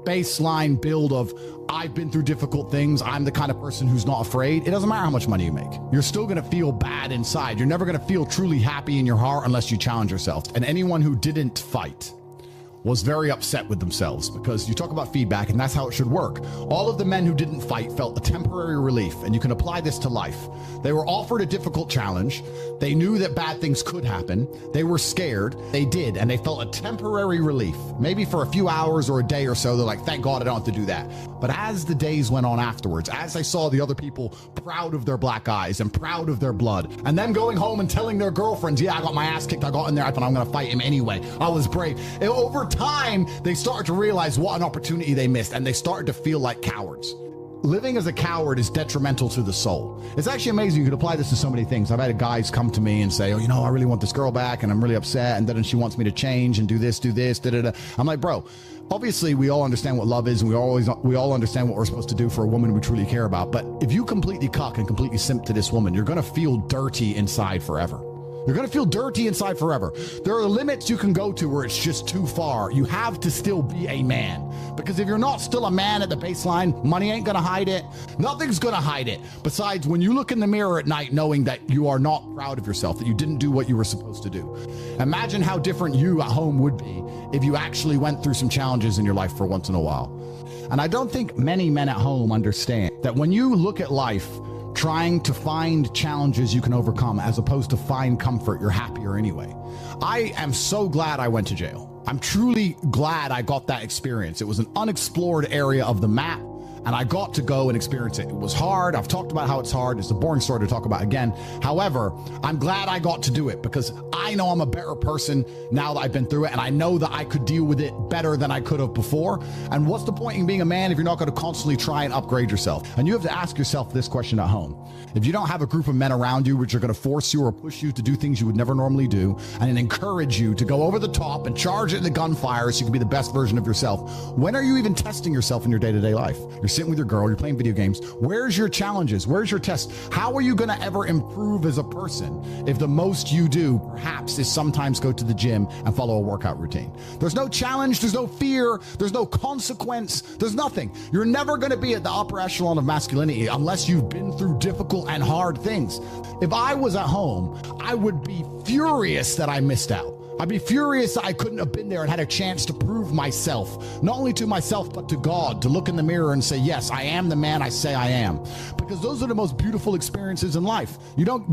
baseline build of, I've been through difficult things, I'm the kind of person who's not afraid, it doesn't matter how much money you make. You're still going to feel bad inside. You're never going to feel truly happy in your heart unless you challenge yourself. And anyone who didn't fight was very upset with themselves, because you talk about feedback and that's how it should work. All of the men who didn't fight felt a temporary relief, and you can apply this to life. They were offered a difficult challenge. They knew that bad things could happen. They were scared. They did, and they felt a temporary relief. Maybe for a few hours or a day or so, they're like, thank God I don't have to do that. But as the days went on afterwards, as I saw the other people proud of their black eyes and proud of their blood, and them going home and telling their girlfriends, yeah, I got my ass kicked, I got in there, I thought I'm going to fight him anyway, I was brave. Over time, they started to realize what an opportunity they missed, and they started to feel like cowards. Living as a coward is detrimental to the soul. It's actually amazing. You could apply this to so many things. I've had guys come to me and say, oh, I really want this girl back and I'm really upset, and then she wants me to change and do this, da-da-da. I'm like, bro, obviously we all understand what love is, and we all understand what we're supposed to do for a woman we truly care about. But if you completely cuck and completely simp to this woman, you're going to feel dirty inside forever. You're going to feel dirty inside forever. There are limits you can go to where it's just too far. You have to still be a man. Because if you're not still a man at the baseline, money ain't going to hide it. Nothing's going to hide it. Besides, when you look in the mirror at night knowing that you are not proud of yourself, that you didn't do what you were supposed to do. Imagine how different you at home would be if you actually went through some challenges in your life for once in a while. And I don't think many men at home understand that when you look at life trying to find challenges you can overcome as opposed to find comfort, you're happier anyway. I am so glad I went to jail. I'm truly glad I got that experience. It was an unexplored area of the map, and I got to go and experience it. It was hard. I've talked about how it's hard. It's a boring story to talk about again. However, I'm glad I got to do it because I know I'm a better person now that I've been through it, and I know that I could deal with it better than I could have before. And what's the point in being a man if you're not going to constantly try and upgrade yourself? And you have to ask yourself this question at home. If you don't have a group of men around you which are going to force you or push you to do things you would never normally do and encourage you to go over the top and charge it in the gunfire so you can be the best version of yourself, when are you even testing yourself in your day-to-day life? You're sitting with your girl, you're playing video games. Where's your challenges? Where's your tests? How are you going to ever improve as a person if the most you do perhaps is sometimes go to the gym and follow a workout routine? There's no challenge, there's no fear, there's no consequence, there's nothing. You're never going to be at the upper echelon of masculinity unless you've been through difficult and hard things. If I was at home, I would be furious that I missed out. I'd be furious that I couldn't have been there and had a chance to prove myself, not only to myself, but to God, to look in the mirror and say, yes, I am the man I say I am. Because those are the most beautiful experiences in life.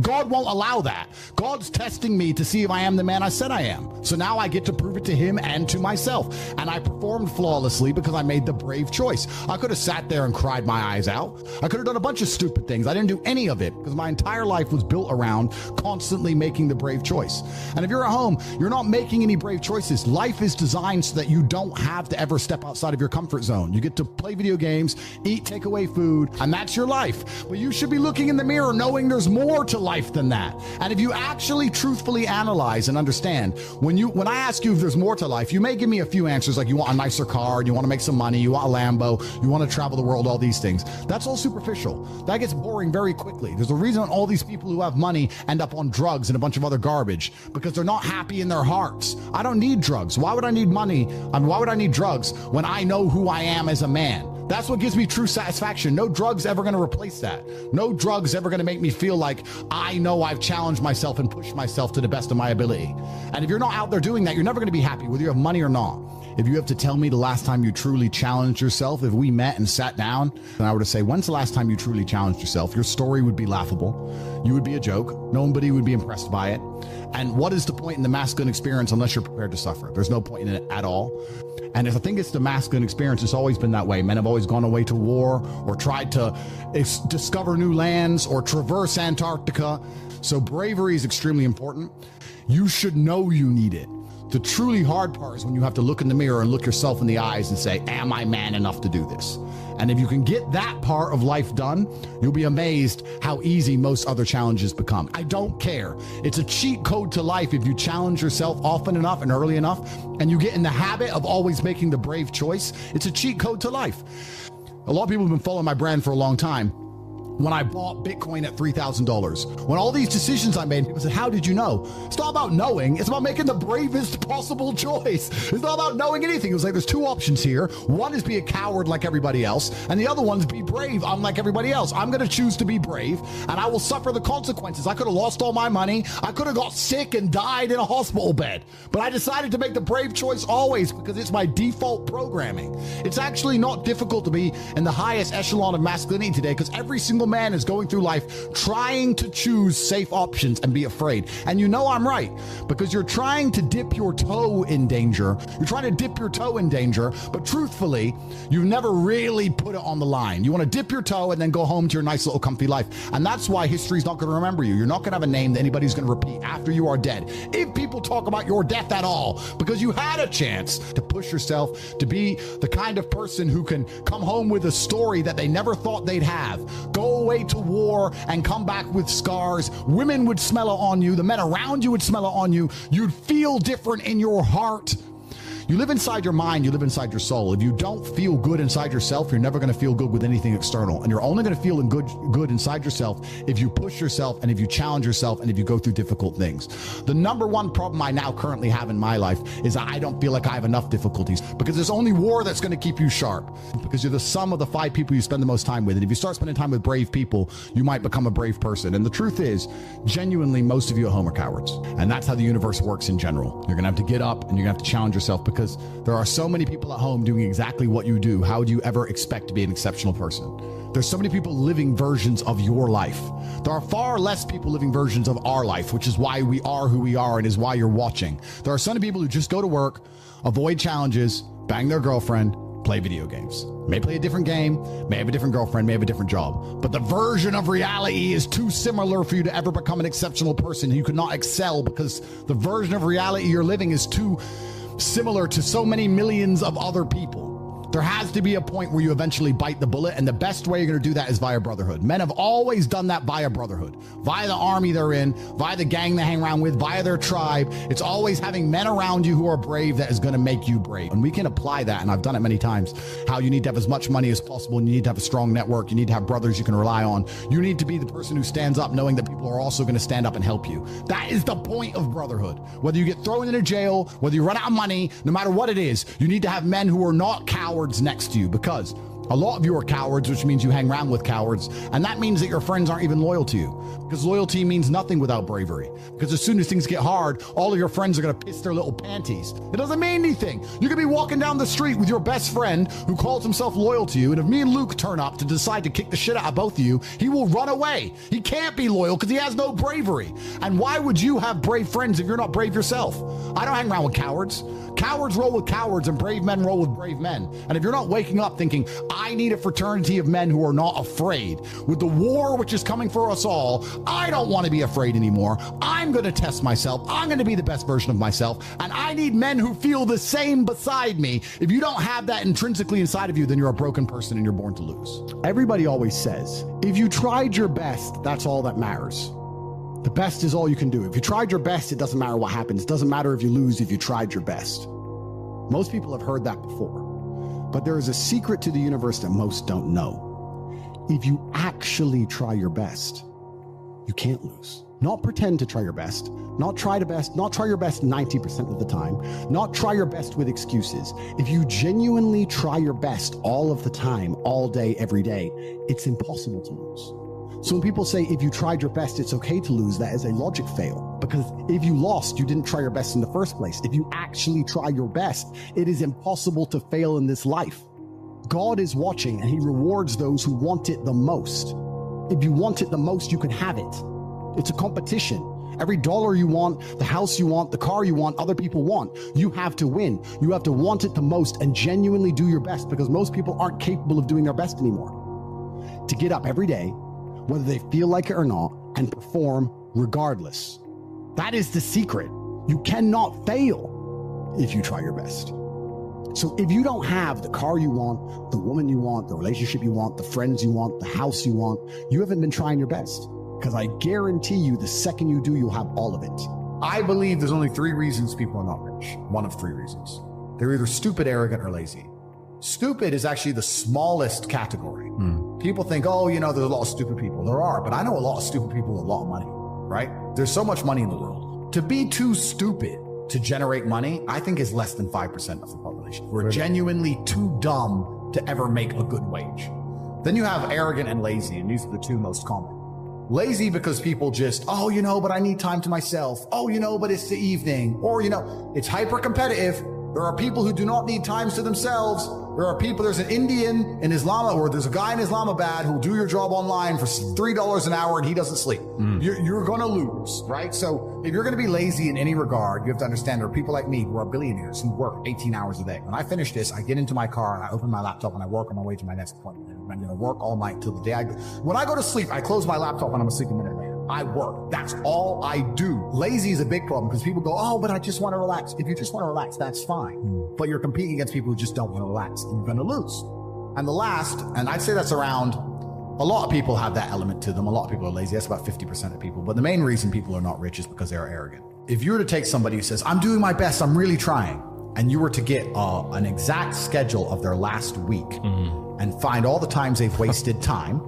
God won't allow that. God's testing me to see if I am the man I said I am. So now I get to prove it to him and to myself. And I performed flawlessly because I made the brave choice. I could have sat there and cried my eyes out. I could have done a bunch of stupid things. I didn't do any of it because my entire life was built around constantly making the brave choice. And if you're at home, you're not making any brave choices. Life is designed so that you don't have to ever step outside of your comfort zone. You get to play video games, eat takeaway food, and that's your life. But you should be looking in the mirror knowing there's more to life than that. And if you actually truthfully analyze and understand, when I ask you if there's more to life, you may give me a few answers like you want a nicer car, and you want to make some money, you want a Lambo, you want to travel the world, all these things. That's all superficial. That gets boring very quickly. There's a reason all these people who have money end up on drugs and a bunch of other garbage, because they're not happy in their hearts. I don't need drugs. Why would I need money? Why would I need drugs when I know who I am as a man? That's what gives me true satisfaction. No drug's ever going to replace that. No drug's ever going to make me feel like I know I've challenged myself and pushed myself to the best of my ability. And if you're not out there doing that, you're never going to be happy, whether you have money or not. If you have to tell me the last time you truly challenged yourself, if we met and sat down and I were to say, when's the last time you truly challenged yourself? Your story would be laughable. You would be a joke. Nobody would be impressed by it. And what is the point in the masculine experience unless you're prepared to suffer? There's no point in it at all. And if I think it's the masculine experience, it's always been that way. Men have always gone away to war or tried to discover new lands or traverse Antarctica. So bravery is extremely important. You should know you need it. The truly hard part is when you have to look in the mirror and look yourself in the eyes and say, am I man enough to do this? And if you can get that part of life done, you'll be amazed how easy most other challenges become. I don't care. It's a cheat code to life if you challenge yourself often enough and early enough, and you get in the habit of always making the brave choice. It's a cheat code to life. A lot of people have been following my brand for a long time. When I bought Bitcoin at $3,000, when all these decisions I made, people said, how did you know? It's not about knowing. It's about making the bravest possible choice. It's not about knowing anything. It was like, there's two options here. One is be a coward like everybody else. And the other one is be brave unlike everybody else. I'm going to choose to be brave and I will suffer the consequences. I could have lost all my money. I could have got sick and died in a hospital bed. But I decided to make the brave choice always because it's my default programming. It's actually not difficult to be in the highest echelon of masculinity today because every single man is going through life trying to choose safe options and be afraid. And you know I'm right, because you're trying to dip your toe in danger. You're trying to dip your toe in danger, but truthfully, you've never really put it on the line. You want to dip your toe and then go home to your nice little comfy life. And that's why history's not going to remember you. You're not going to have a name that anybody's going to repeat after you are dead. If people talk about your death at all, because you had a chance to push yourself to be the kind of person who can come home with a story that they never thought they'd have. Go away to war and come back with scars. Women would smell it on you. The men around you would smell it on you. You'd feel different in your heart. You live inside your mind, you live inside your soul. If you don't feel good inside yourself, you're never going to feel good with anything external. And you're only going to feel good inside yourself if you push yourself and if you challenge yourself and if you go through difficult things. The number one problem I now currently have in my life is I don't feel like I have enough difficulties because there's only war that's going to keep you sharp, because you're the sum of the 5 people you spend the most time with. And if you start spending time with brave people, you might become a brave person. And the truth is, genuinely, most of you at home are cowards. And that's how the universe works in general. You're going to have to get up and you're going to have to challenge yourself because there are so many people at home doing exactly what you do. How do you ever expect to be an exceptional person? There's so many people living versions of your life. There are far less people living versions of our life, which is why we are who we are and is why you're watching. There are so many people who just go to work, avoid challenges, bang their girlfriend, play video games. May play a different game, may have a different girlfriend, may have a different job. But the version of reality is too similar for you to ever become an exceptional person. You cannot excel because the version of reality you're living is too similar to so many millions of other people. There has to be a point where you eventually bite the bullet, and the best way you're going to do that is via brotherhood. Men have always done that via brotherhood, via the army they're in, via the gang they hang around with, via their tribe. It's always having men around you who are brave that is going to make you brave. And we can apply that, and I've done it many times, how you need to have as much money as possible, and you need to have a strong network, you need to have brothers you can rely on. You need to be the person who stands up knowing that people are also going to stand up and help you. That is the point of brotherhood. Whether you get thrown into jail, whether you run out of money, no matter what it is, you need to have men who are not cowards next to you, because a lot of you are cowards, which means you hang around with cowards, and that means that your friends aren't even loyal to you, because loyalty means nothing without bravery. Because as soon as things get hard, all of your friends are going to piss their little panties. It doesn't mean anything. You could be walking down the street with your best friend who calls himself loyal to you, and if me and Luke turn up to decide to kick the shit out of both of you, he will run away. He can't be loyal because he has no bravery. And why would you have brave friends if you're not brave yourself? I don't hang around with cowards. Cowards roll with cowards and brave men roll with brave men. And if you're not waking up thinking, I need a fraternity of men who are not afraid, with the war which is coming for us all, I don't want to be afraid anymore. I'm going to test myself. I'm going to be the best version of myself. And I need men who feel the same beside me. If you don't have that intrinsically inside of you, then you're a broken person and you're born to lose. Everybody always says, if you tried your best, that's all that matters. The best is all you can do. If you tried your best, it doesn't matter what happens. It doesn't matter if you lose if you tried your best. Most people have heard that before. But there is a secret to the universe that most don't know. If you actually try your best, you can't lose. Not pretend to try your best, not try your best 90% of the time, not try your best with excuses. If you genuinely try your best all of the time, all day, every day, it's impossible to lose. So when people say, if you tried your best, it's okay to lose, that is a logic fail. Because if you lost, you didn't try your best in the first place. If you actually try your best, it is impossible to fail in this life. God is watching and he rewards those who want it the most. If you want it the most, you can have it. It's a competition. Every dollar you want, the house you want, the car you want, other people want, you have to win. You have to want it the most and genuinely do your best, because most people aren't capable of doing their best anymore. To get up every day, whether they feel like it or not, and perform regardless. That is the secret. You cannot fail if you try your best. So if you don't have the car you want, the woman you want, the relationship you want, the friends you want, the house you want, you haven't been trying your best. Because I guarantee you, the second you do, you'll have all of it. I believe there's only 3 reasons people are not rich. One of 3 reasons. They're either stupid, arrogant, or lazy. Stupid is actually the smallest category. People think, oh, you know, there's a lot of stupid people. There are, but I know a lot of stupid people with a lot of money, right? There's so much money in the world. To be too stupid to generate money, I think is less than 5% of the population. We're genuinely too dumb to ever make a good wage. Then you have arrogant and lazy, and these are the 2 most common. Lazy because people just, oh, you know, but I need time to myself. Oh, you know, but it's the evening. Or, you know, it's hyper competitive. There are people who do not need times to themselves. There are people, there's an Indian in Islam, or there's a guy in Islamabad who'll do your job online for $3 an hour and he doesn't sleep. You're going to lose, right? So if you're going to be lazy in any regard, you have to understand there are people like me who are billionaires who work 18 hours a day. When I finish this, I get into my car and I open my laptop and I work on my way to my next appointment. I'm going to work all night till the day I go. When I go to sleep, I close my laptop and I'm asleep a minute later. I work. That's all I do. Lazy is a big problem because people go, oh, but I just want to relax. If you just want to relax, that's fine. But you're competing against people who just don't want to relax. And you're going to lose. And the last, and I'd say that's around, a lot of people have that element to them. A lot of people are lazy. That's about 50% of people. But the main reason people are not rich is because they are arrogant. If you were to take somebody who says, I'm doing my best, I'm really trying, and you were to get an exact schedule of their last week and find all the times they've wasted time,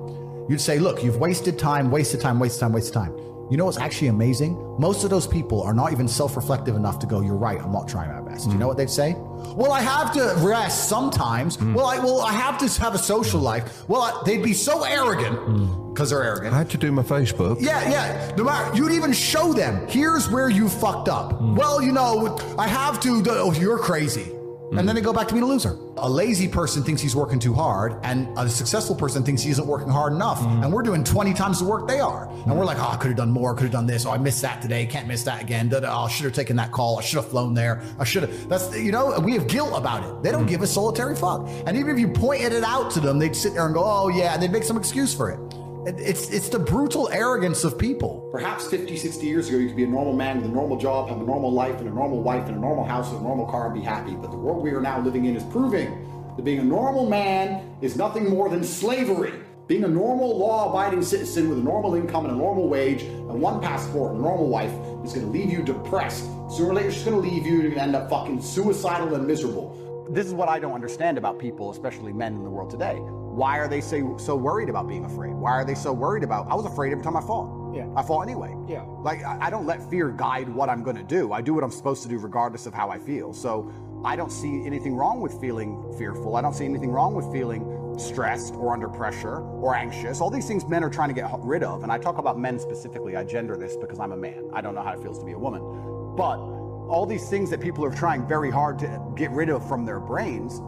you'd say, look, you've wasted time, wasted time, wasted time, wasted time. You know what's actually amazing? Most of those people are not even self-reflective enough to go, you're right, I'm not trying my best. You know what they'd say? Well, I have to rest sometimes. Well, I have to have a social life. Well, they'd be so arrogant because they're arrogant. I had to do my Facebook. Yeah. No matter, you'd even show them, here's where you fucked up. Well, you know, I have to, oh, you're crazy. And then they go back to being a loser. A lazy person thinks he's working too hard, and a successful person thinks he isn't working hard enough. And we're doing 20 times the work they are. And we're like, oh, I could have done more, could have done this. Oh, I missed that today, can't miss that again. Oh, I should have taken that call. I should have flown there. I should have. That's, you know, we have guilt about it. They don't give a solitary fuck. And even if you pointed it out to them, they'd sit there and go, oh yeah, and they'd make some excuse for it. It's the brutal arrogance of people. Perhaps 50, 60 years ago, you could be a normal man with a normal job, have a normal life and a normal wife and a normal house and a normal car and be happy. But the world we are now living in is proving that being a normal man is nothing more than slavery. Being a normal, law-abiding citizen with a normal income and a normal wage and one passport and a normal wife is going to leave you depressed. Sooner or later, it's just going to leave you and end up fucking suicidal and miserable. This is what I don't understand about people, especially men in the world today. Why are they so worried about being afraid? Why are they so worried about, I was afraid every time I fought. Yeah. I fought anyway. Yeah. Like, I don't let fear guide what I'm going to do. I do what I'm supposed to do regardless of how I feel. So I don't see anything wrong with feeling fearful. I don't see anything wrong with feeling stressed or under pressure or anxious. All these things men are trying to get rid of. And I talk about men specifically. I gender this because I'm a man. I don't know how it feels to be a woman. But all these things that people are trying very hard to get rid of from their brains,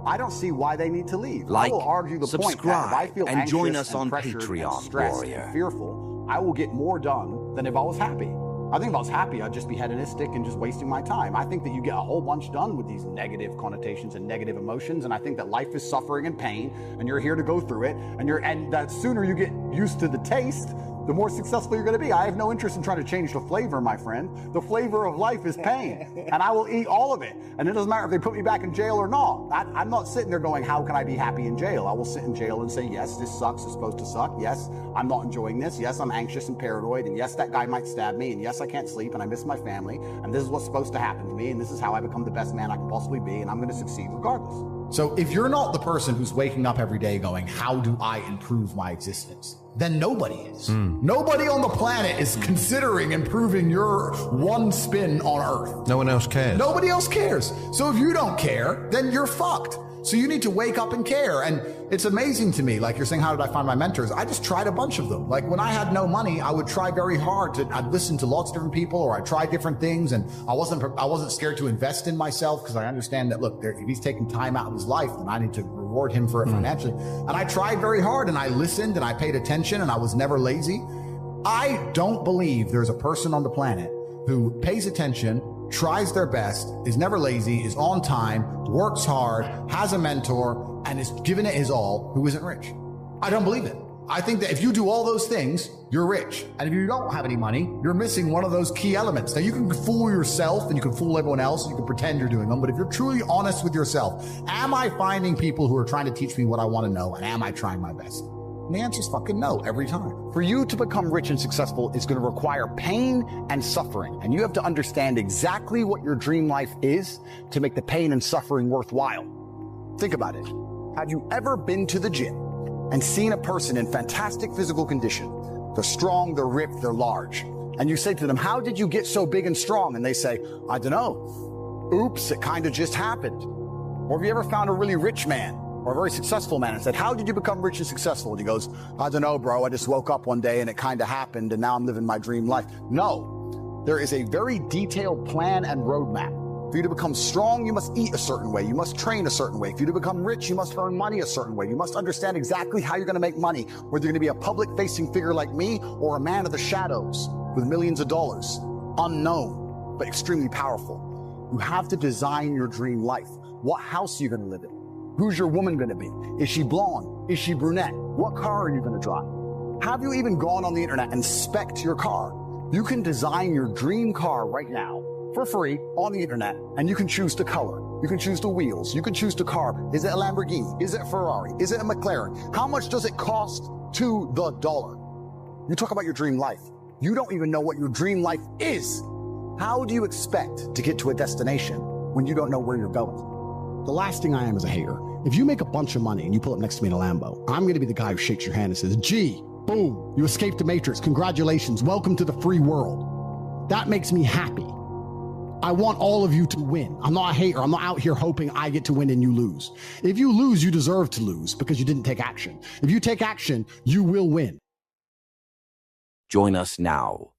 I don't see why they need to leave. Like, I will argue the point that if I feel and anxious join us and on pressured Patreon, and stressed warrior. and fearful, I will get more done than if I was happy. I think if I was happy, I'd just be hedonistic and just wasting my time. I think that you get a whole bunch done with these negative connotations and negative emotions, and I think that life is suffering and pain, and you're here to go through it, and the sooner you get used to the taste, the more successful you're going to be. I have no interest in trying to change the flavor, my friend. The flavor of life is pain, and I will eat all of it. And it doesn't matter if they put me back in jail or not. I'm not sitting there going, how can I be happy in jail? I will sit in jail and say, yes, this sucks, it's supposed to suck. Yes, I'm not enjoying this. Yes, I'm anxious and paranoid. And yes, that guy might stab me. And yes, I can't sleep and I miss my family. And this is what's supposed to happen to me. And this is how I become the best man I can possibly be. And I'm going to succeed regardless. So if you're not the person who's waking up every day going, how do I improve my existence? then nobody is. Nobody on the planet is considering improving your one spin on Earth. No one else cares. Nobody else cares. So if you don't care, then you're fucked. So you need to wake up and care. And it's amazing to me, like you're saying, how did I find my mentors? I just tried a bunch of them. Like when I had no money, I would try very hard I'd listen to lots of different people, or I'd try different things. And I wasn't scared to invest in myself, because I understand that, look, if he's taking time out of his life, then I need to reward him for it financially. And I tried very hard, and I listened, and I paid attention, and I was never lazy. I don't believe there's a person on the planet who pays attention, tries their best, is never lazy, is on time, works hard, has a mentor, and is giving it his all, who isn't rich. I don't believe it. I think that if you do all those things, you're rich. And if you don't have any money, you're missing one of those key elements. Now, you can fool yourself and you can fool everyone else and you can pretend you're doing them, but if you're truly honest with yourself, am I finding people who are trying to teach me what I want to know, and am I trying my best? And the answer is fucking no every time. For you to become rich and successful is going to require pain and suffering. And you have to understand exactly what your dream life is to make the pain and suffering worthwhile. Think about it. Have you ever been to the gym and seen a person in fantastic physical condition? They're strong, they're ripped, they're large. And you say to them, how did you get so big and strong? And they say, I don't know. Oops, it kind of just happened. Or have you ever found a really rich man or a very successful man and said, how did you become rich and successful? And he goes, I don't know, bro. I just woke up one day and it kind of happened and now I'm living my dream life. No, there is a very detailed plan and roadmap. For you to become strong, you must eat a certain way. You must train a certain way. For you to become rich, you must earn money a certain way. You must understand exactly how you're going to make money, whether you're going to be a public-facing figure like me or a man of the shadows with millions of dollars. Unknown, but extremely powerful. You have to design your dream life. What house are you going to live in? Who's your woman going to be? Is she blonde? Is she brunette? What car are you going to drive? Have you even gone on the internet and spec'd your car? You can design your dream car right now for free on the internet, and you can choose the color. You can choose the wheels. You can choose the car. Is it a Lamborghini? Is it a Ferrari? Is it a McLaren? How much does it cost to the dollar? You talk about your dream life. You don't even know what your dream life is. How do you expect to get to a destination when you don't know where you're going? The last thing I am is a hater. If you make a bunch of money and you pull up next to me in a Lambo, I'm going to be the guy who shakes your hand and says, gee, boom, you escaped the Matrix. Congratulations. Welcome to the free world. That makes me happy. I want all of you to win. I'm not a hater. I'm not out here hoping I get to win and you lose. If you lose, you deserve to lose because you didn't take action. If you take action, you will win. Join us now